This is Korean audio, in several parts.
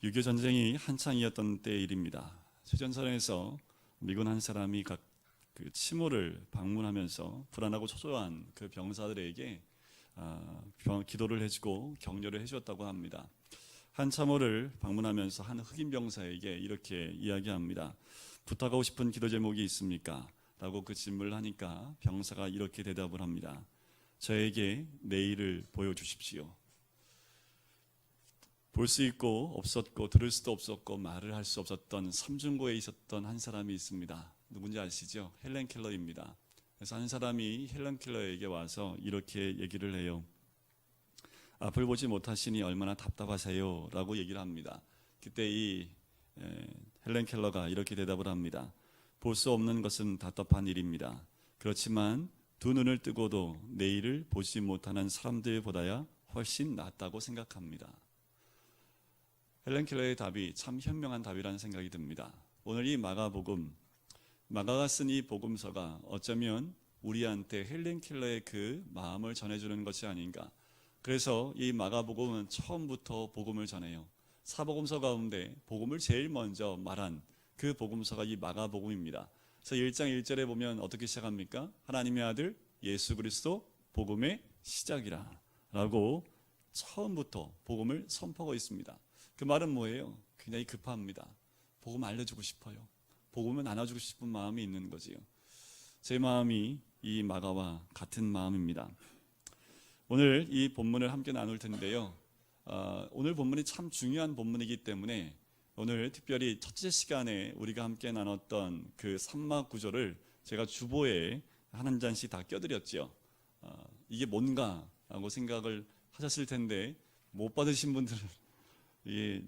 6.25 전쟁이 한창이었던 때의 일입니다. 최전선에서 미군 한 사람이 각 그 치모를 방문하면서 불안하고 초조한 그 병사들에게 기도를 해주고 격려를 해주었다고 합니다. 한 참호를 방문하면서 한 흑인 병사에게 이렇게 이야기합니다. 부탁하고 싶은 기도 제목이 있습니까? 라고 그 질문을 하니까 병사가 이렇게 대답을 합니다. 저에게 내일을 보여주십시오. 볼 수 있고 없었고 들을 수도 없었고 말을 할 수 없었던 삼중고에 있었던 한 사람이 있습니다. 누군지 아시죠? 헬렌 켈러입니다. 그래서 한 사람이 헬렌 켈러에게 와서 이렇게 얘기를 해요. 앞을 보지 못하시니 얼마나 답답하세요? 라고 얘기를 합니다. 그때 이 헬렌 켈러가 이렇게 대답을 합니다. 볼 수 없는 것은 답답한 일입니다. 그렇지만 두 눈을 뜨고도 내일을 보지 못하는 사람들보다야 훨씬 낫다고 생각합니다. 헬렌 켈러의 답이 참 현명한 답이라는 생각이 듭니다. 오늘 이 마가가 쓴 이 복음서가 어쩌면 우리한테 헬렌 켈러의 그 마음을 전해주는 것이 아닌가. 그래서 이 마가복음은 처음부터 복음을 전해요. 사복음서 가운데 복음을 제일 먼저 말한 그 복음서가 이 마가복음입니다. 그래서 1장 1절에 보면 어떻게 시작합니까? 하나님의 아들 예수 그리스도 복음의 시작이라 라고 처음부터 복음을 선포하고 있습니다. 그 말은 뭐예요? 굉장히 급합니다. 복음 알려주고 싶어요. 복음을 나눠주고 싶은 마음이 있는 거지요. 제 마음이 이 마가와 같은 마음입니다. 오늘 이 본문을 함께 나눌 텐데요. 오늘 본문이 참 중요한 본문이기 때문에 오늘 특별히 첫째 시간에 우리가 함께 나눴던 그 산막 구절을 제가 주보에 한 잔씩 다 껴드렸죠. 이게 뭔가 라고 생각을 하셨을 텐데 못 받으신 분들은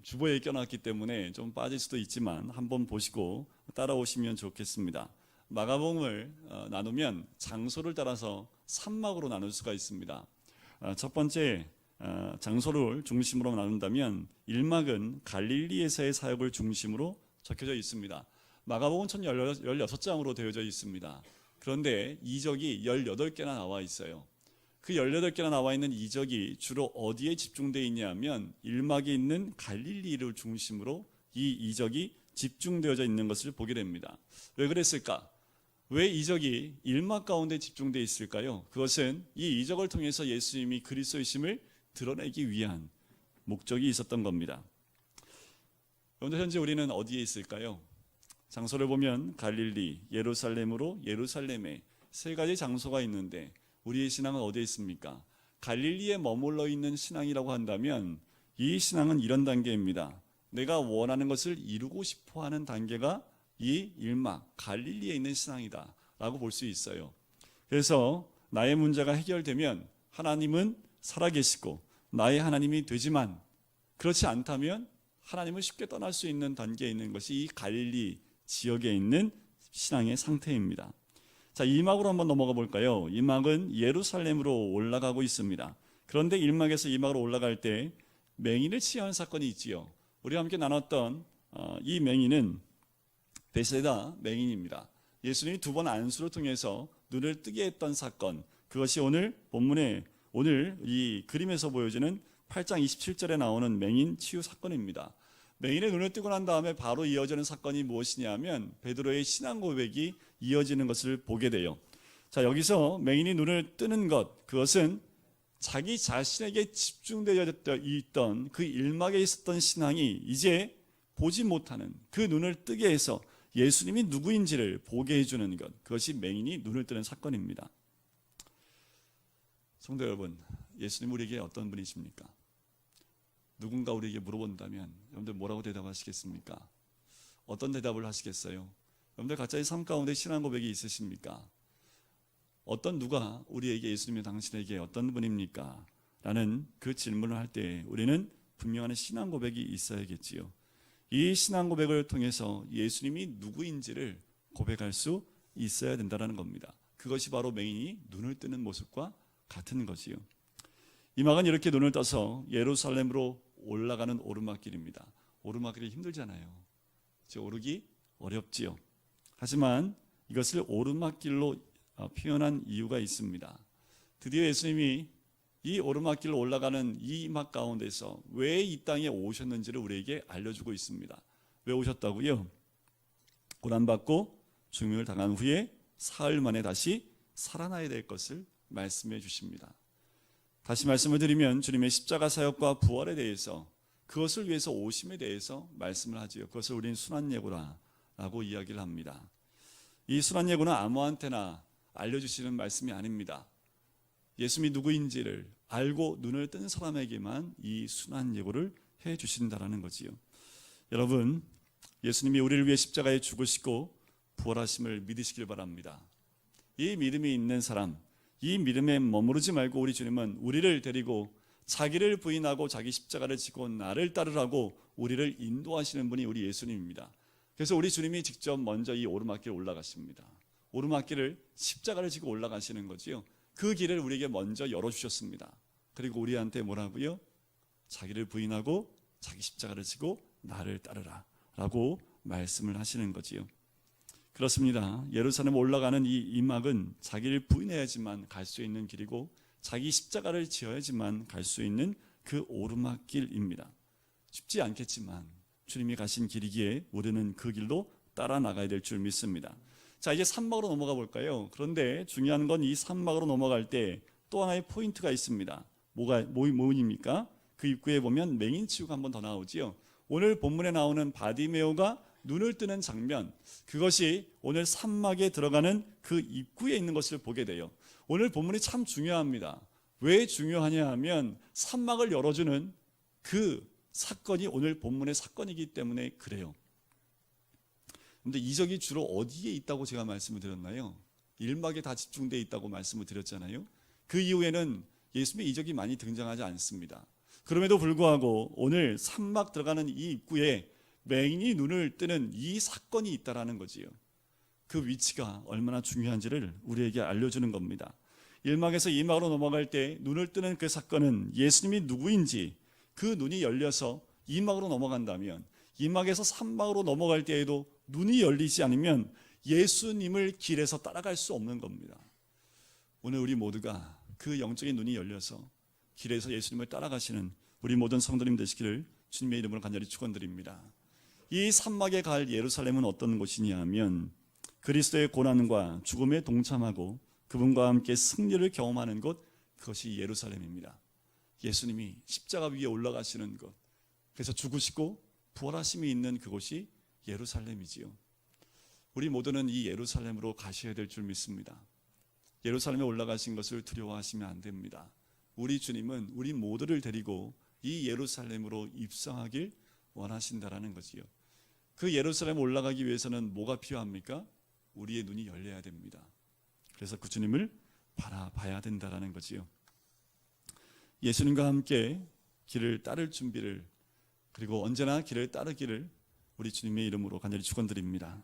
주보에 껴놨기 때문에 좀 빠질 수도 있지만 한번 보시고 따라오시면 좋겠습니다. 마가복음을 나누면 장소를 따라서 산막으로 나눌 수가 있습니다. 첫 번째 장소를 중심으로 나눈다면 1막은 갈릴리에서의 사역을 중심으로 적혀져 있습니다. 마가복음은 총 16장으로 되어져 있습니다. 그런데 이적이 18개나 나와 있어요. 그 18개나 나와 있는 이적이 주로 어디에 집중되어 있냐면 1막에 있는 갈릴리를 중심으로 이 이적이 집중되어져 있는 것을 보게 됩니다. 왜 그랬을까? 왜 이적이 1막 가운데 집중되어 있을까요? 그것은 이 이적을 통해서 예수님이 그리스도이심을 드러내기 위한 목적이 있었던 겁니다. 그런데 현재 우리는 어디에 있을까요? 장소를 보면 갈릴리, 예루살렘으로 예루살렘에 세 가지 장소가 있는데 우리의 신앙은 어디에 있습니까? 갈릴리에 머물러 있는 신앙이라고 한다면 이 신앙은 이런 단계입니다. 내가 원하는 것을 이루고 싶어하는 단계가 이 1막 갈릴리에 있는 신앙이다 라고 볼 수 있어요. 그래서 나의 문제가 해결되면 하나님은 살아계시고 나의 하나님이 되지만 그렇지 않다면 하나님을 쉽게 떠날 수 있는 단계에 있는 것이 이 갈릴리 지역에 있는 신앙의 상태입니다. 자, 2막으로 한번 넘어가 볼까요? 2막은 예루살렘으로 올라가고 있습니다. 그런데 1막에서 2막으로 올라갈 때 맹인을 치유한 사건이 있지요. 우리가 함께 나눴던 이 맹인은 베세다 맹인입니다. 예수님이 2번 안수를 통해서 눈을 뜨게 했던 사건, 그것이 오늘 본문에 오늘 이 그림에서 보여지는 8장 27절에 나오는 맹인 치유 사건입니다. 맹인의 눈을 뜨고 난 다음에 바로 이어지는 사건이 무엇이냐면 베드로의 신앙 고백이 이어지는 것을 보게 돼요. 자, 여기서 맹인이 눈을 뜨는 것, 그것은 자기 자신에게 집중되어 있던 그 1막에 있었던 신앙이 이제 보지 못하는 그 눈을 뜨게 해서 예수님이 누구인지를 보게 해주는 것, 그것이 맹인이 눈을 뜨는 사건입니다. 성도 여러분, 예수님 우리에게 어떤 분이십니까? 누군가 우리에게 물어본다면 여러분들 뭐라고 대답하시겠습니까? 어떤 대답을 하시겠어요? 여러분들 각자의 삶 가운데 신앙 고백이 있으십니까? 어떤 누가 우리에게 예수님이 당신에게 어떤 분입니까? 라는 그 질문을 할 때 우리는 분명한 신앙 고백이 있어야겠지요. 이 신앙 고백을 통해서 예수님이 누구인지를 고백할 수 있어야 된다는 겁니다. 그것이 바로 맹인이 눈을 뜨는 모습과 같은 것이요. 이막은 이렇게 눈을 떠서 예루살렘으로 올라가는 오르막길입니다. 오르막길이 힘들잖아요. 오르기 어렵지요. 하지만 이것을 오르막길로 표현한 이유가 있습니다. 드디어 예수님이 이 오르막길로 올라가는 이 이막 가운데서 왜 이 땅에 오셨는지를 우리에게 알려주고 있습니다. 왜 오셨다고요? 고난받고 죽음을 당한 후에 사흘 만에 다시 살아나야 될 것을 말씀해 주십니다. 다시 말씀을 드리면 주님의 십자가 사역과 부활에 대해서, 그것을 위해서 오심에 대해서 말씀을 하지요. 그것을 우리는 순환예고라고 이야기를 합니다. 이 순환예고는 아무한테나 알려주시는 말씀이 아닙니다. 예수님이 누구인지를 알고 눈을 뜬 사람에게만 이 순환예고를 해주신다라는 거지요. 여러분, 예수님이 우리를 위해 십자가에 죽으시고 부활하심을 믿으시길 바랍니다. 이 믿음이 있는 사람, 이 믿음에 머무르지 말고 우리 주님은 우리를 데리고 자기를 부인하고 자기 십자가를 지고 나를 따르라고 우리를 인도하시는 분이 우리 예수님입니다. 그래서 우리 주님이 직접 먼저 이 오르막길을 올라가십니다. 오르막길을 십자가를 지고 올라가시는 거지요. 그 길을 우리에게 먼저 열어주셨습니다. 그리고 우리한테 뭐라고요? 자기를 부인하고 자기 십자가를 지고 나를 따르라 라고 말씀을 하시는 거지요. 그렇습니다. 예루살렘 올라가는 이 이막은 자기를 부인해야지만 갈 수 있는 길이고 자기 십자가를 지어야지만 갈 수 있는 그 오르막길입니다. 쉽지 않겠지만 주님이 가신 길이기에 우리는 그 길로 따라 나가야 될 줄 믿습니다. 자, 이제 산막으로 넘어가 볼까요? 그런데 중요한 건 이 산막으로 넘어갈 때 또 하나의 포인트가 있습니다. 뭐입니까? 그 입구에 보면 맹인치유가 한 번 더 나오지요. 오늘 본문에 나오는 바디메오가 눈을 뜨는 장면, 그것이 오늘 산막에 들어가는 그 입구에 있는 것을 보게 돼요. 오늘 본문이 참 중요합니다. 왜 중요하냐 하면 산막을 열어주는 그 사건이 오늘 본문의 사건이기 때문에 그래요. 그런데 이적이 주로 어디에 있다고 제가 말씀을 드렸나요? 일막에 다 집중되어 있다고 말씀을 드렸잖아요. 그 이후에는 예수님의 이적이 많이 등장하지 않습니다. 그럼에도 불구하고 오늘 산막 들어가는 이 입구에 맹인이 눈을 뜨는 이 사건이 있다라는 거지요. 그 위치가 얼마나 중요한지를 우리에게 알려주는 겁니다. 1막에서 2막으로 넘어갈 때 눈을 뜨는 그 사건은 예수님이 누구인지 그 눈이 열려서 2막으로 넘어간다면 2막에서 3막으로 넘어갈 때에도 눈이 열리지 않으면 예수님을 길에서 따라갈 수 없는 겁니다. 오늘 우리 모두가 그 영적인 눈이 열려서 길에서 예수님을 따라가시는 우리 모든 성도님 되시기를 주님의 이름으로 간절히 축원드립니다. 이 산막에 갈 예루살렘은 어떤 곳이냐 하면 그리스도의 고난과 죽음에 동참하고 그분과 함께 승리를 경험하는 곳, 그것이 예루살렘입니다. 예수님이 십자가 위에 올라가시는 것, 그래서 죽으시고 부활하심이 있는 그곳이 예루살렘이지요. 우리 모두는 이 예루살렘으로 가셔야 될 줄 믿습니다. 예루살렘에 올라가신 것을 두려워하시면 안 됩니다. 우리 주님은 우리 모두를 데리고 이 예루살렘으로 입성하길 원하신다라는 거지요. 그 예루살렘 올라가기 위해서는 뭐가 필요합니까? 우리의 눈이 열려야 됩니다. 그래서 그 주님을 바라봐야 된다라는 거지요. 예수님과 함께 길을 따를 준비를, 그리고 언제나 길을 따르기를 우리 주님의 이름으로 간절히 축원드립니다.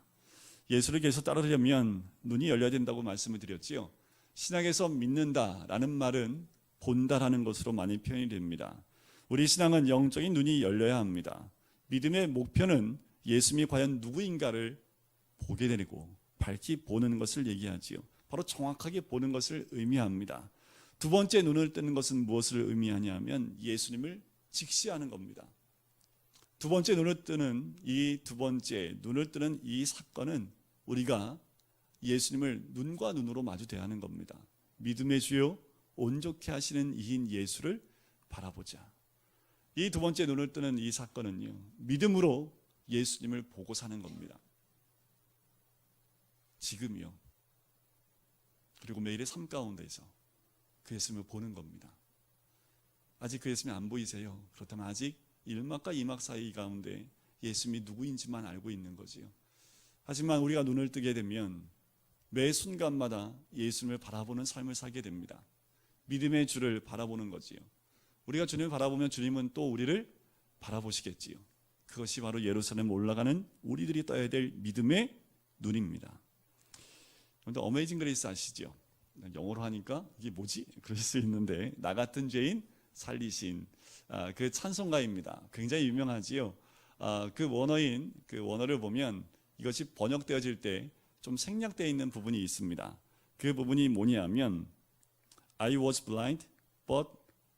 예수를 계속 따르려면 눈이 열려야 된다고 말씀을 드렸지요. 신약에서 믿는다라는 말은 본다라는 것으로 많이 표현이 됩니다. 우리 신앙은 영적인 눈이 열려야 합니다. 믿음의 목표는 예수님이 과연 누구인가를 보게 되고 밝히 보는 것을 얘기하지요. 바로 정확하게 보는 것을 의미합니다. 두 번째 눈을 뜨는 것은 무엇을 의미하냐면 예수님을 직시하는 겁니다. 두 번째 눈을 뜨는 이 사건은 우리가 예수님을 눈과 눈으로 마주 대하는 겁니다. 믿음의 주요 온전케 하시는 이인 예수를 바라보자. 이 두 번째 눈을 뜨는 이 사건은요, 믿음으로 예수님을 보고 사는 겁니다. 지금이요. 그리고 매일의 삶 가운데서 그 예수님을 보는 겁니다. 아직 그 예수님이 안 보이세요? 그렇다면 아직 1막과 2막 사이 가운데 예수님이 누구인지만 알고 있는 거지요. 하지만 우리가 눈을 뜨게 되면 매 순간마다 예수님을 바라보는 삶을 살게 됩니다. 믿음의 주를 바라보는 거지요. 우리가 주님을 바라보면 주님은 또 우리를 바라보시겠지요. 그것이 바로 예루살렘 올라가는 우리들이 떠야 될 믿음의 눈입니다. 그런데 어메이징 그레이스 아시죠? 영어로 하니까 이게 뭐지? 그럴 수 있는데, 나 같은 죄인 살리신 그 찬송가입니다. 굉장히 유명하지요. 그 원어를 보면 이것이 번역되어질 때 좀 생략되어 있는 부분이 있습니다. 그 부분이 뭐냐면 I was blind, but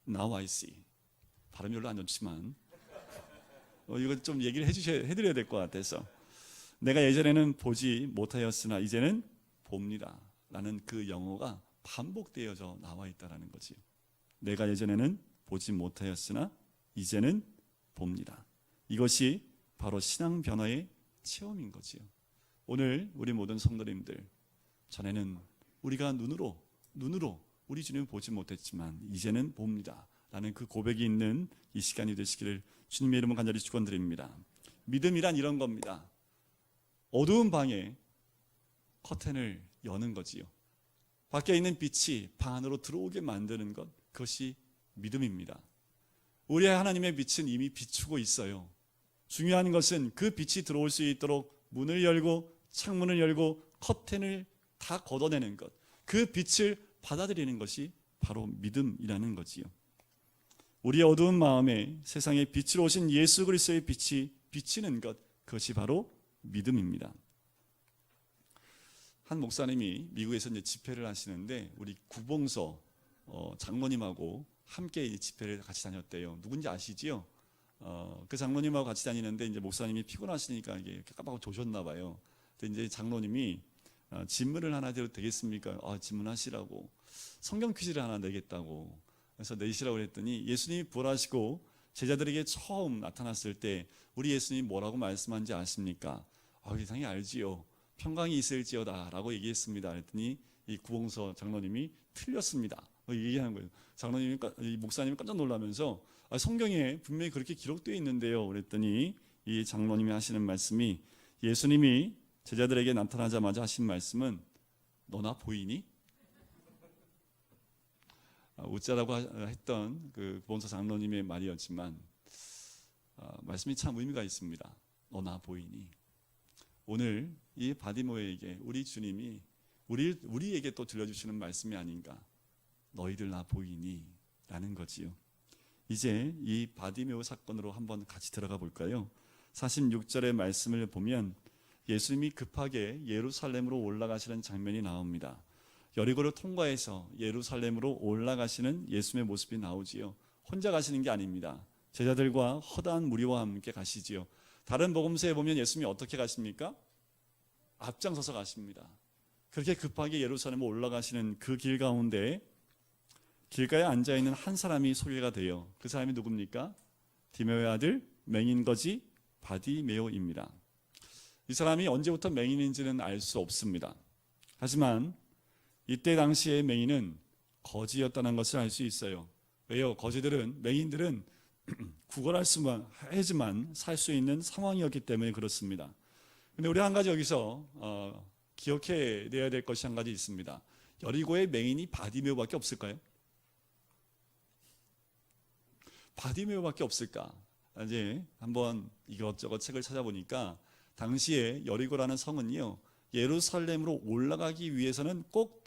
now I see. 발음이 별로 안 좋지만 이거 좀 얘기를 해드려야 될 것 같아서, 내가 예전에는 보지 못하였으나 이제는 봅니다 라는 그 영어가 반복되어져 나와 있다는 거지요. 내가 예전에는 보지 못하였으나 이제는 봅니다. 이것이 바로 신앙 변화의 체험인 거지요. 오늘 우리 모든 성도님들, 전에는 우리가 눈으로 우리 주님을 보지 못했지만 이제는 봅니다 라는 그 고백이 있는 이 시간이 되시기를 주님의 이름으로 간절히 축원드립니다. 믿음이란 이런 겁니다. 어두운 방에 커튼을 여는 거지요. 밖에 있는 빛이 방 안으로 들어오게 만드는 것, 그것이 믿음입니다. 우리 하나님의 빛은 이미 비추고 있어요. 중요한 것은 그 빛이 들어올 수 있도록 문을 열고 창문을 열고 커튼을 다 걷어내는 것, 그 빛을 받아들이는 것이 바로 믿음이라는 거지요. 우리의 어두운 마음에 세상에 빛으로 오신 예수 그리스도의 빛이 비치는 것, 그것이 바로 믿음입니다. 한 목사님이 미국에서 이제 집회를 하시는데 우리 구봉서 장로님하고 함께 집회를 같이 다녔대요. 누군지 아시지요? 그 장로님하고 같이 다니는데 이제 목사님이 피곤하시니까 이게 깜빡 조셨나 봐요. 근데 이제 장로님이 질문을 하나 드려도 되겠습니까? 질문하시라고. 성경 퀴즈를 하나 내겠다고. 그래서 내시라고 그랬더니 예수님이 부활하시고 제자들에게 처음 나타났을 때 우리 예수님이 뭐라고 말씀한지 아십니까? 당연히 알지요. 평강이 있을지어다 라고 얘기했습니다. 그랬더니 이 구봉서 장로님이 틀렸습니다. 얘기하는 거예요. 목사님이 깜짝 놀라면서 성경에 분명히 그렇게 기록되어 있는데요. 그랬더니 이 장로님이 하시는 말씀이, 예수님이 제자들에게 나타나자마자 하신 말씀은 너나 보이니? 웃자라고 했던 그 구봉서 장로님의 말이었지만 말씀이 참 의미가 있습니다. 너나 보이니? 오늘 이 바디모에게 우리 주님이 우리에게 또 들려주시는 말씀이 아닌가. 너희들 나 보이니? 라는 거지요. 이제 이 바디메오 사건으로 한번 같이 들어가 볼까요? 46절의 말씀을 보면 예수님이 급하게 예루살렘으로 올라가시는 장면이 나옵니다. 여리고를 통과해서 예루살렘으로 올라가시는 예수님의 모습이 나오지요. 혼자 가시는 게 아닙니다. 제자들과 허다한 무리와 함께 가시지요. 다른 복음서에 보면 예수님이 어떻게 가십니까? 앞장서서 가십니다. 그렇게 급하게 예루살렘으로 올라가시는 그 길 가운데 길가에 앉아있는 한 사람이 소개가 돼요. 그 사람이 누굽니까? 디메오의 아들 맹인거지 바디메오입니다. 이 사람이 언제부터 맹인인지는 알 수 없습니다. 하지만 이때 당시의 맹인은 거지였다는 것을 알 수 있어요. 왜요? 맹인들은 구걸할 수만 해야지만 살 수 있는 상황이었기 때문에 그렇습니다. 근데 우리 한 가지 여기서 기억해내야 될 것이 한 가지 있습니다. 여리고의 맹인이 바디메오밖에 없을까요? 바디메오밖에 없을까? 이제 한번 이것저것 책을 찾아보니까 당시에 여리고라는 성은요, 예루살렘으로 올라가기 위해서는 꼭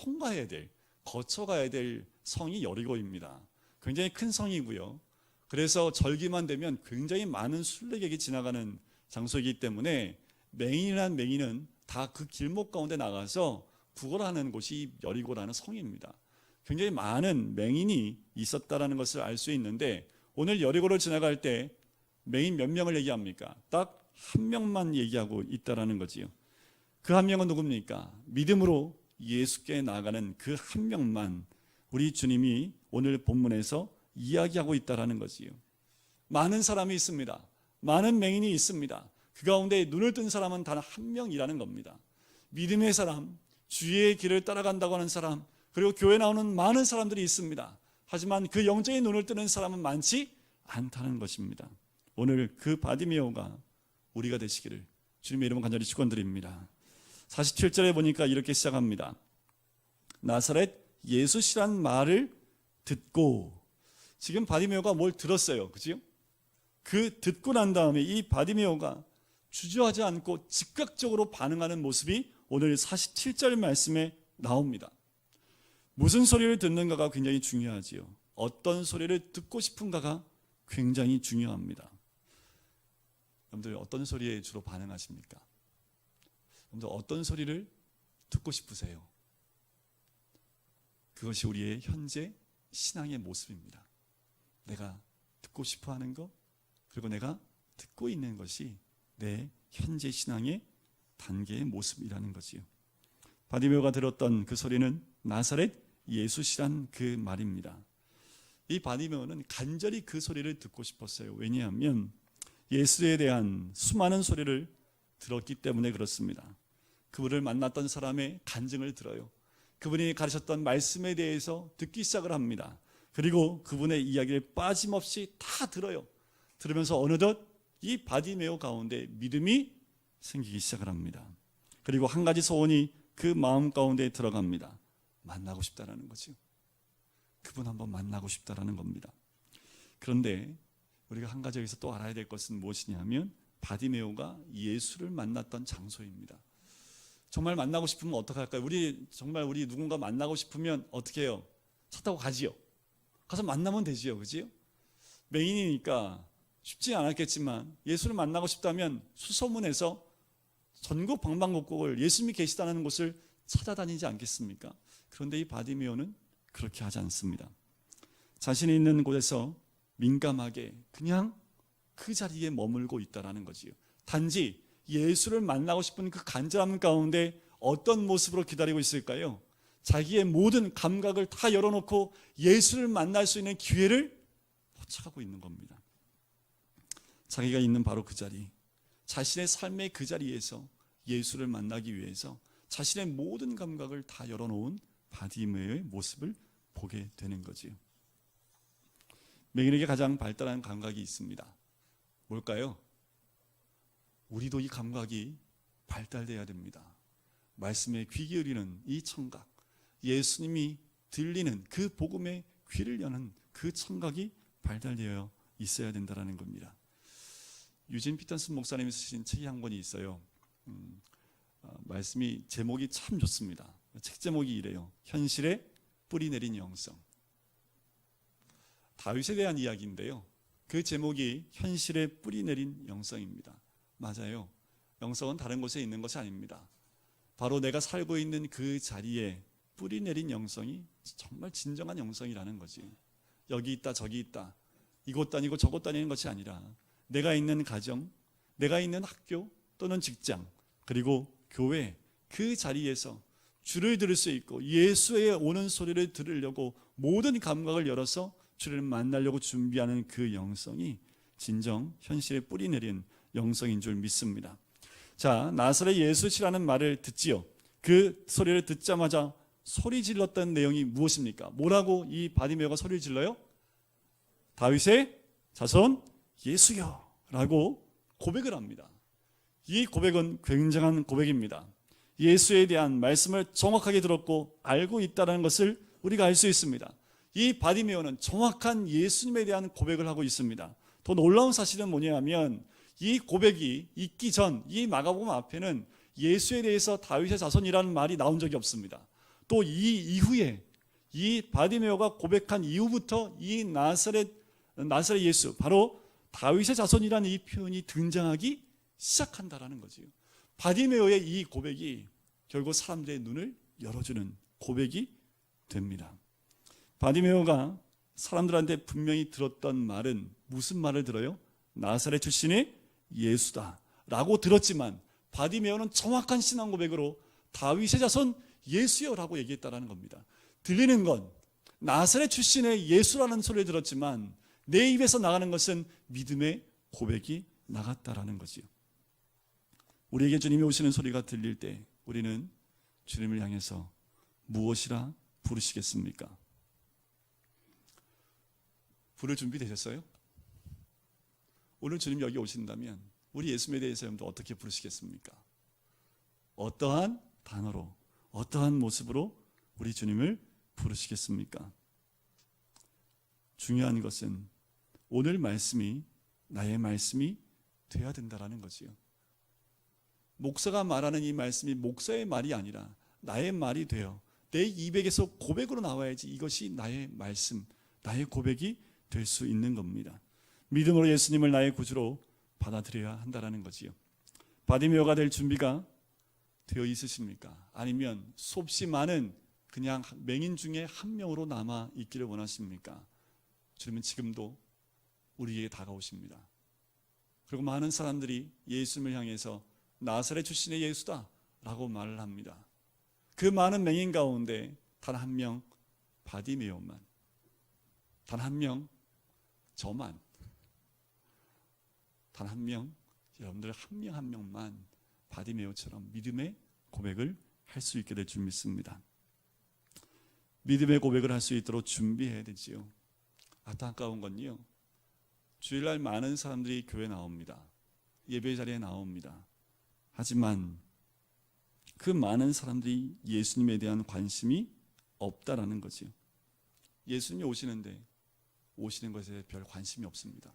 거쳐가야 될 성이 여리고입니다. 굉장히 큰 성이고요. 그래서 절기만 되면 굉장히 많은 순례객이 지나가는 장소이기 때문에 맹인은 다 그 길목 가운데 나가서 구걸하는 곳이 여리고라는 성입니다. 굉장히 많은 맹인이 있었다라는 것을 알 수 있는데 오늘 여리고를 지나갈 때 맹인 몇 명을 얘기합니까? 딱 한 명만 얘기하고 있다라는 거지요. 그 한 명은 누굽니까? 믿음으로 예수께 나아가는 그 한 명만 우리 주님이 오늘 본문에서 이야기하고 있다라는 거지요. 많은 사람이 있습니다. 많은 맹인이 있습니다. 그 가운데 눈을 뜬 사람은 단 한 명이라는 겁니다. 믿음의 사람, 주의 길을 따라간다고 하는 사람, 그리고 교회 나오는 많은 사람들이 있습니다. 하지만 그 영적인 눈을 뜨는 사람은 많지 않다는 것입니다. 오늘 그 바디메오가 우리가 되시기를 주님의 이름으로 간절히 축원드립니다. 47절에 보니까 이렇게 시작합니다. 나사렛 예수시란 말을 듣고, 지금 바디메오가 뭘 들었어요. 그죠? 그 듣고 난 다음에 이 바디메오가 주저하지 않고 즉각적으로 반응하는 모습이 오늘 47절 말씀에 나옵니다. 무슨 소리를 듣는가가 굉장히 중요하지요. 어떤 소리를 듣고 싶은가가 굉장히 중요합니다. 여러분들 어떤 소리에 주로 반응하십니까? 여러분들 어떤 소리를 듣고 싶으세요? 그것이 우리의 현재 신앙의 모습입니다. 내가 듣고 싶어하는 것, 그리고 내가 듣고 있는 것이 내 현재 신앙의 단계의 모습이라는 거지요. 바디메오가 들었던 그 소리는 나사렛 예수시란 그 말입니다. 이 바디메오는 간절히 그 소리를 듣고 싶었어요. 왜냐하면 예수에 대한 수많은 소리를 들었기 때문에 그렇습니다. 그분을 만났던 사람의 간증을 들어요. 그분이 가르쳤던 말씀에 대해서 듣기 시작을 합니다. 그리고 그분의 이야기를 빠짐없이 다 들어요. 들으면서 어느덧 이 바디메오 가운데 믿음이 생기기 시작을 합니다. 그리고 한 가지 소원이 그 마음 가운데 들어갑니다. 만나고 싶다라는 거죠. 그분 한번 만나고 싶다라는 겁니다. 그런데 우리가 한 가지 여기서 또 알아야 될 것은 무엇이냐면 바디메오가 예수를 만났던 장소입니다. 정말 만나고 싶으면 어떻게 할까요? 우리 누군가 만나고 싶으면 어떻게 해요? 차 타고 가지요. 가서 만나면 되지요. 그지요? 맹인이니까 쉽지 않았겠지만 예수를 만나고 싶다면 수소문해서 전국 방방곡곡을 예수님이 계시다는 곳을 찾아다니지 않겠습니까? 그런데 이 바디메오는 그렇게 하지 않습니다. 자신이 있는 곳에서 민감하게 그냥 그 자리에 머물고 있다라는 거지요. 단지 예수를 만나고 싶은 그 간절함 가운데 어떤 모습으로 기다리고 있을까요? 자기의 모든 감각을 다 열어놓고 예수를 만날 수 있는 기회를 포착하고 있는 겁니다. 자기가 있는 바로 그 자리, 자신의 삶의 그 자리에서 예수를 만나기 위해서 자신의 모든 감각을 다 열어놓은 바디메오의 모습을 보게 되는 거지요. 맹인에게 가장 발달한 감각이 있습니다. 뭘까요? 우리도 이 감각이 발달돼야 됩니다. 말씀에 귀 기울이는 이 청각, 예수님이 들리는 그 복음의 귀를 여는 그 청각이 발달되어 있어야 된다는 겁니다. 유진 피터슨 목사님이 쓰신 책이 한 권이 있어요. 말씀이 제목이 참 좋습니다. 책 제목이 이래요. 현실에 뿌리 내린 영성. 다윗에 대한 이야기인데요. 그 제목이 현실에 뿌리 내린 영성입니다. 맞아요. 영성은 다른 곳에 있는 것이 아닙니다. 바로 내가 살고 있는 그 자리에 뿌리 내린 영성이 정말 진정한 영성이라는 거지. 여기 있다 저기 있다 이곳 다니고 저곳 다니는 것이 아니라 내가 있는 가정, 내가 있는 학교 또는 직장, 그리고 교회 그 자리에서 주를 들을 수 있고 예수의 오는 소리를 들으려고 모든 감각을 열어서 주를 만나려고 준비하는 그 영성이 진정 현실에 뿌리 내린 영성인 줄 믿습니다. 자, 나사렛 예수시라는 말을 듣지요. 그 소리를 듣자마자 소리 질렀던 내용이 무엇입니까? 뭐라고 이 바디메오가 소리를 질러요? 다윗의 자손 예수여 라고 고백을 합니다. 이 고백은 굉장한 고백입니다. 예수에 대한 말씀을 정확하게 들었고 알고 있다는 것을 우리가 알 수 있습니다. 이 바디메오는 정확한 예수님에 대한 고백을 하고 있습니다. 더 놀라운 사실은 뭐냐면 이 고백이 있기 전 이 마가복음 앞에는 예수에 대해서 다윗의 자손이라는 말이 나온 적이 없습니다. 또 이 이후에 이 바디메오가 고백한 이후부터 이 나사렛 예수, 바로 다윗의 자손이라는 이 표현이 등장하기 시작한다라는 거지요. 바디메오의 이 고백이 결국 사람들의 눈을 열어주는 고백이 됩니다. 바디메오가 사람들한테 분명히 들었던 말은 무슨 말을 들어요? 나사렛 출신의 예수다 라고 들었지만 바디메오는 정확한 신앙 고백으로 다윗의 자손 예수여 라고 얘기했다는 겁니다. 들리는 건 나사렛 출신의 예수라는 소리를 들었지만 내 입에서 나가는 것은 믿음의 고백이 나갔다라는 거지요. 우리에게 주님이 오시는 소리가 들릴 때 우리는 주님을 향해서 무엇이라 부르시겠습니까? 부를 준비 되셨어요? 오늘 주님 여기 오신다면 우리 예수님에 대해서 여러분들 어떻게 부르시겠습니까? 어떠한 단어로, 어떠한 모습으로 우리 주님을 부르시겠습니까? 중요한 것은 오늘 말씀이 나의 말씀이 돼야 된다는 거지요. 목사가 말하는 이 말씀이 목사의 말이 아니라 나의 말이 되어 내 입에게서 고백으로 나와야지 이것이 나의 말씀, 나의 고백이 될 수 있는 겁니다. 믿음으로 예수님을 나의 구주로 받아들여야 한다는 거지요. 바디메오가 될 준비가 되어 있으십니까? 아니면 수없이 많은 그냥 맹인 중에 한 명으로 남아 있기를 원하십니까? 주님은 지금도 우리에게 다가오십니다. 그리고 많은 사람들이 예수님을 향해서 나사렛 출신의 예수다 라고 말을 합니다. 그 많은 맹인 가운데 단 한 명 바디메오만, 단 한 명 저만, 단 한 명, 여러분들 한 명 한 명만 바디메오처럼 믿음의 고백을 할 수 있게 될 줄 믿습니다. 믿음의 고백을 할 수 있도록 준비해야 되지요. 안타까운 건요, 주일날 많은 사람들이 교회 나옵니다. 예배 자리에 나옵니다. 하지만 그 많은 사람들이 예수님에 대한 관심이 없다라는 거지요. 예수님이 오시는데 오시는 것에 별 관심이 없습니다.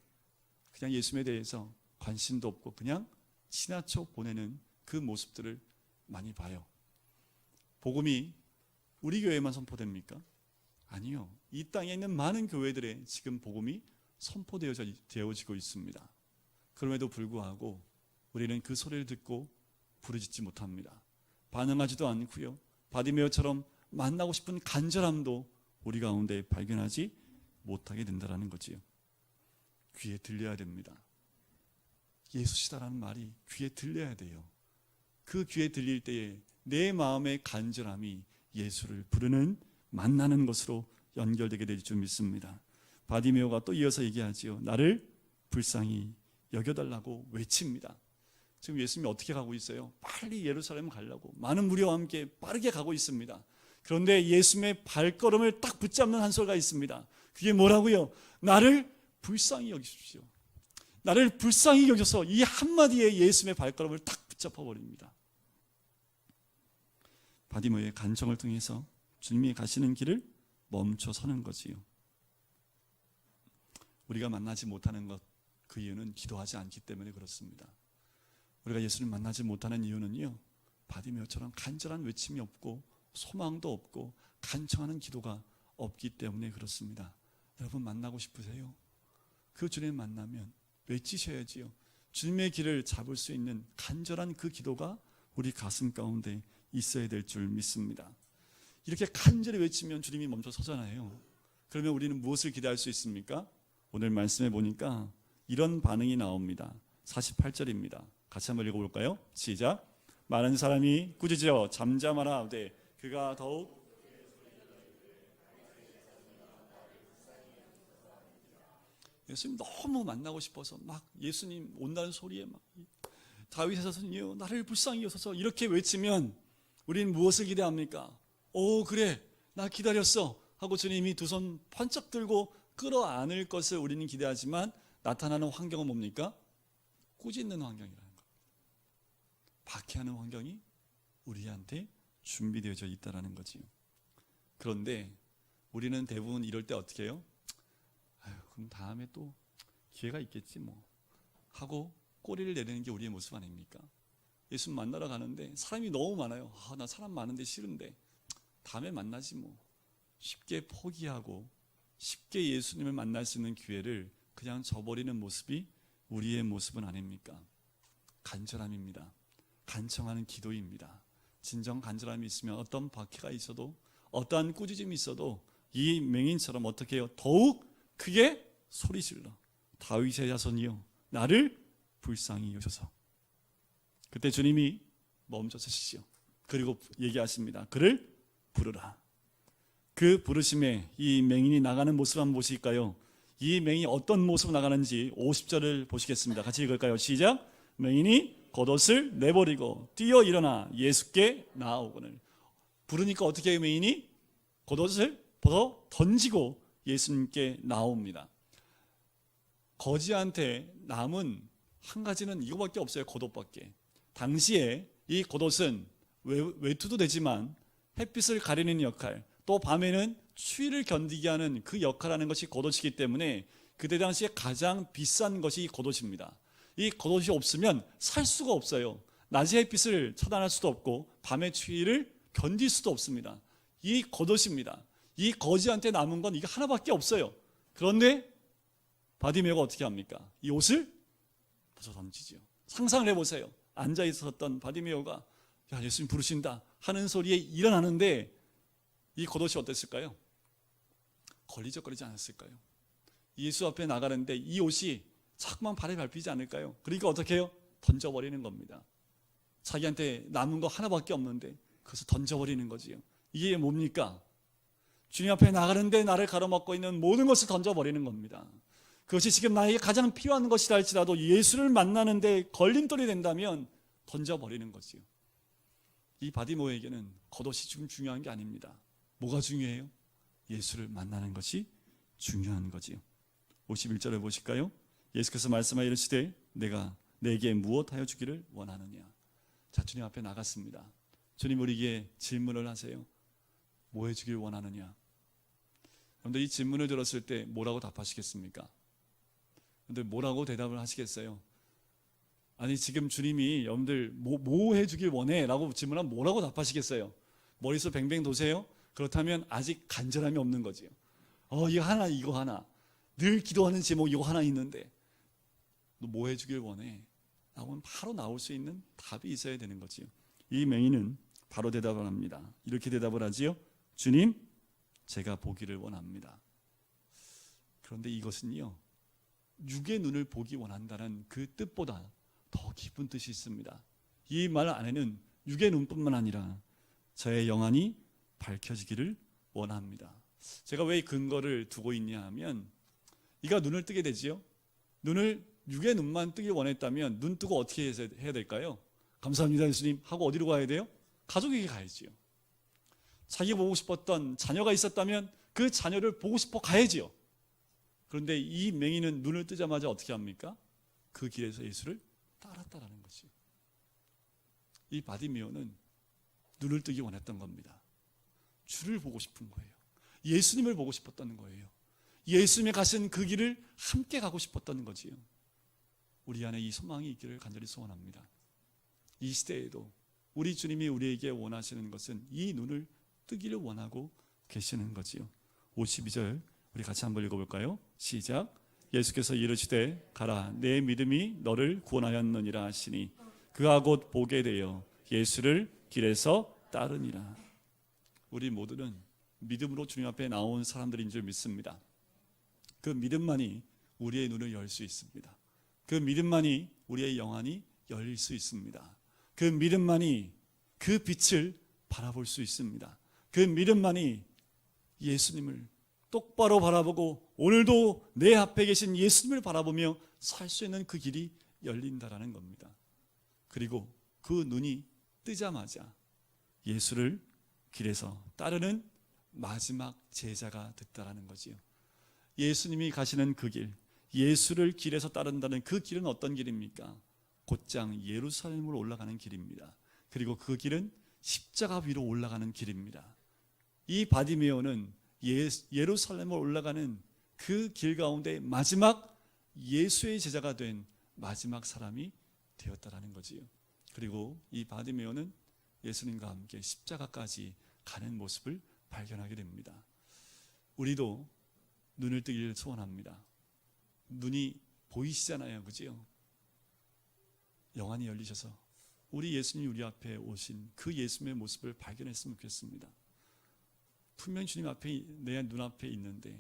그냥 예수님에 대해서 관심도 없고 그냥 지나쳐 보내는 그 모습들을 많이 봐요. 복음이 우리 교회만 선포됩니까? 아니요. 이 땅에 있는 많은 교회들에 지금 복음이 선포되어지고 있습니다. 그럼에도 불구하고 우리는 그 소리를 듣고 부르짖지 못합니다. 반응하지도 않고요. 바디메오처럼 만나고 싶은 간절함도 우리 가운데 발견하지 못하게 된다는 거지요. 귀에 들려야 됩니다. 예수시다라는 말이 귀에 들려야 돼요. 그 귀에 들릴 때에 내 마음의 간절함이 예수를 부르는, 만나는 것으로 연결되게 될 줄 믿습니다. 바디메오가 또 이어서 얘기하지요. 나를 불쌍히 여겨달라고 외칩니다. 지금 예수님이 어떻게 가고 있어요? 빨리 예루살렘 가려고 많은 무리와 함께 빠르게 가고 있습니다. 그런데 예수님의 발걸음을 딱 붙잡는 한 소리가 있습니다. 그게 뭐라고요? 나를 불쌍히 여기십시오. 나를 불쌍히 여겨서, 이 한마디에 예수님의 발걸음을 딱 붙잡아 버립니다. 바디메오의 간청을 통해서 주님이 가시는 길을 멈춰 서는 거지요. 우리가 만나지 못하는 것, 그 이유는 기도하지 않기 때문에 그렇습니다. 우리가 예수를 만나지 못하는 이유는요, 바디메오처럼 간절한 외침이 없고 소망도 없고 간청하는 기도가 없기 때문에 그렇습니다. 여러분 만나고 싶으세요? 그 주님 만나면 외치셔야지요. 주님의 길을 잡을 수 있는 간절한 그 기도가 우리 가슴 가운데 있어야 될 줄 믿습니다. 이렇게 간절히 외치면 주님이 멈춰 서잖아요. 그러면 우리는 무엇을 기대할 수 있습니까? 오늘 말씀해 보니까 이런 반응이 나옵니다. 48절입니다. 같이 한번 읽어볼까요? 시작. 많은 사람이 꾸짖어 잠잠하라 하되 그가 더욱 예수님 너무 만나고 싶어서 막 예수님 온다는 소리에 막 다윗의 자손이여 나를 불쌍히 여소서 이렇게 외치면 우리는 무엇을 기대합니까? 오 그래 나 기다렸어 하고 주님이 두 손 번쩍 들고 끌어안을 것을 우리는 기대하지만 나타나는 환경은 뭡니까? 꾸짖는 환경이라는 겁니다. 박해하는 환경이 우리한테 준비되어져 있다는 거지요. 그런데 우리는 대부분 이럴 때 어떻게 해요? 아유, 그럼 다음에 또 기회가 있겠지 뭐 하고 꼬리를 내리는 게 우리의 모습 아닙니까? 예수 만나러 가는데 사람이 너무 많아요. 나 사람 많은데 싫은데 다음에 만나지 뭐. 쉽게 포기하고 쉽게 예수님을 만날 수 있는 기회를 그냥 저버리는 모습이 우리의 모습은 아닙니까? 간절함입니다. 간청하는 기도입니다. 진정 간절함이 있으면 어떤 박해가 있어도 어떠한 꾸짖음이 있어도 이 맹인처럼 어떻게 해요? 더욱 크게 소리질러 다윗의 자손이여 나를 불쌍히 여기소서. 그때 주님이 멈춰 서시죠. 그리고 얘기하십니다. 그를 부르라. 그 부르심에 이 맹인이 나가는 모습 한번 보실까요? 이 맹인이 어떤 모습으로 나가는지 50절을 보시겠습니다. 같이 읽을까요? 시작. 맹인이 겉옷을 내버리고 뛰어 일어나 예수께 나아오거늘. 부르니까 어떻게 해요? 맹인이 겉옷을 벗어 던지고 예수님께 나옵니다. 거지한테 남은 한 가지는 이거밖에 없어요. 겉옷밖에. 당시에 이 겉옷은 외투도 되지만 햇빛을 가리는 역할, 또 밤에는 추위를 견디게 하는 그 역할하는 것이 겉옷이기 때문에 그때 당시에 가장 비싼 것이 이 겉옷입니다. 이 겉옷이 없으면 살 수가 없어요. 낮의 햇빛을 차단할 수도 없고 밤의 추위를 견딜 수도 없습니다. 이 겉옷입니다. 이 거지한테 남은 건 이게 하나밖에 없어요. 그런데 바디메오가 어떻게 합니까? 이 옷을 벗어 던지죠. 상상을 해보세요. 앉아 있었던 바디메오가 야, 예수님 부르신다 하는 소리에 일어나는데 이 겉옷이 어땠을까요? 걸리적거리지 않았을까요? 예수 앞에 나가는데 이 옷이 자꾸만 발에 밟히지 않을까요? 그러니까 어떻게 해요? 던져버리는 겁니다. 자기한테 남은 거 하나밖에 없는데 그것을 던져버리는 거지요. 이게 뭡니까? 주님 앞에 나가는데 나를 가로막고 있는 모든 것을 던져버리는 겁니다. 그것이 지금 나에게 가장 필요한 것이라 할지라도 예수를 만나는데 걸림돌이 된다면 던져버리는 거지요. 이 바디모에게는 겉옷이 지금 중요한 게 아닙니다. 뭐가 중요해요? 예수를 만나는 것이 중요한 거지요. 51절을 보실까요? 예수께서 말씀하여 이르시되 내가 내게 무엇하여 주기를 원하느냐. 자, 주님 앞에 나갔습니다. 주님 우리에게 질문을 하세요. 뭐 해주길 원하느냐. 그런데 이 질문을 들었을 때 뭐라고 답하시겠습니까? 그런데 뭐라고 대답을 하시겠어요? 아니 지금 주님이 여러분들 뭐 해주길 원해? 라고 질문하면 뭐라고 답하시겠어요? 머릿속 뱅뱅 도세요? 그렇다면 아직 간절함이 없는 거지요. 이거 하나 이거 하나 늘 기도하는 제목 이거 하나 있는데 너 뭐 해주길 원해? 라고 하면 바로 나올 수 있는 답이 있어야 되는 거지요. 이 맹인은 바로 대답을 합니다. 이렇게 대답을 하지요. 주님 제가 보기를 원합니다. 그런데 이것은요 육의 눈을 보기 원한다는 그 뜻보다 더 깊은 뜻이 있습니다. 이 말 안에는 육의 눈뿐만 아니라 저의 영안이 밝혀지기를 원합니다. 제가 왜 근거를 두고 있냐 하면 이가 눈을 뜨게 되지요. 눈을 육의 눈만 뜨길 원했다면 눈 뜨고 어떻게 해야 될까요? 감사합니다 예수님 하고 어디로 가야 돼요? 가족에게 가야지요. 자기 보고 싶었던 자녀가 있었다면 그 자녀를 보고 싶어 가야지요. 그런데 이 맹인은 눈을 뜨자마자 어떻게 합니까? 그 길에서 예수를 따랐다라는 거죠. 이 바디메오는 눈을 뜨기 원했던 겁니다. 주를 보고 싶은 거예요. 예수님을 보고 싶었던 거예요. 예수님이 가신 그 길을 함께 가고 싶었던 거지요. 우리 안에 이 소망이 있기를 간절히 소원합니다. 이 시대에도 우리 주님이 우리에게 원하시는 것은 이 눈을 뜨기를 원하고 계시는 거지요. 52절 우리 같이 한번 읽어볼까요? 시작. 예수께서 이르시되 가라 내 믿음이 너를 구원하였느니라 하시니 그가 곧 보게 되어 예수를 길에서 따르니라. 우리 모두는 믿음으로 주님 앞에 나온 사람들인 줄 믿습니다. 그 믿음만이 우리의 눈을 열 수 있습니다. 그 믿음만이 우리의 영안이 열릴 수 있습니다. 그 믿음만이 그 빛을 바라볼 수 있습니다. 그 믿음만이 예수님을 똑바로 바라보고 오늘도 내 앞에 계신 예수님을 바라보며 살 수 있는 그 길이 열린다라는 겁니다. 그리고 그 눈이 뜨자마자 예수를 길에서 따르는 마지막 제자가 됐다라는 거지요. 예수님이 가시는 그 길, 예수를 길에서 따른다는 그 길은 어떤 길입니까? 곧장 예루살렘으로 올라가는 길입니다. 그리고 그 길은 십자가 위로 올라가는 길입니다. 이 바디메오는 예루살렘으로 올라가는 그 길 가운데 마지막 예수의 제자가 된 마지막 사람이 되었다라는 거지요. 그리고 이 바디메오는 예수님과 함께 십자가까지 가는 모습을 발견하게 됩니다. 우리도 눈을 뜨기를 소원합니다. 눈이 보이시잖아요, 그죠? 영안이 열리셔서 우리 예수님이 우리 앞에 오신 그 예수님의 모습을 발견했으면 좋겠습니다. 분명히 주님 앞에 내 눈앞에 있는데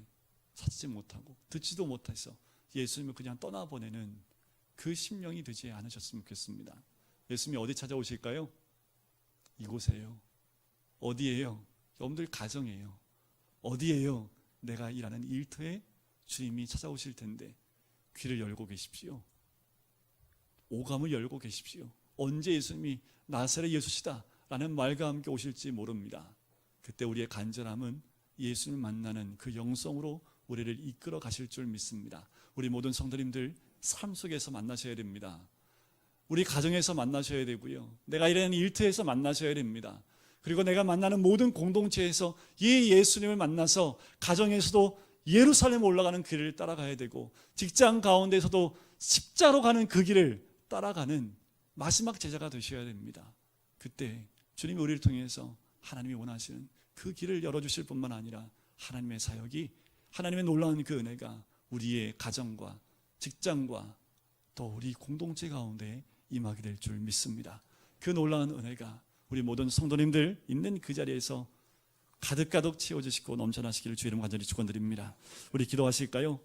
찾지 못하고 듣지도 못해서 예수님을 그냥 떠나보내는 그 심령이 되지 않으셨으면 좋겠습니다. 예수님이 어디 찾아오실까요? 이곳에요. 어디예요? 여러분들 가정이에요. 어디예요? 내가 일하는 일터에 주님이 찾아오실 텐데 귀를 열고 계십시오. 오감을 열고 계십시오. 언제 예수님이 나사렛 예수시다 라는 말과 함께 오실지 모릅니다. 그때 우리의 간절함은 예수님을 만나는 그 영성으로 우리를 이끌어 가실 줄 믿습니다. 우리 모든 성도님들 삶 속에서 만나셔야 됩니다. 우리 가정에서 만나셔야 되고요. 내가 일하는 일터에서 만나셔야 됩니다. 그리고 내가 만나는 모든 공동체에서 이 예수님을 만나서 가정에서도 예루살렘 올라가는 길을 따라가야 되고 직장 가운데서도 십자로 가는 그 길을 따라가는 마지막 제자가 되셔야 됩니다. 그때 주님이 우리를 통해서 하나님이 원하시는 그 길을 열어주실 뿐만 아니라 하나님의 사역이, 하나님의 놀라운 그 은혜가 우리의 가정과 직장과 또 우리 공동체 가운데 임하게 될 줄 믿습니다. 그 놀라운 은혜가 우리 모든 성도님들 있는 그 자리에서 가득가득 채워주시고 넘쳐나시기를 주의 이름 간절히 축원드립니다. 우리 기도하실까요?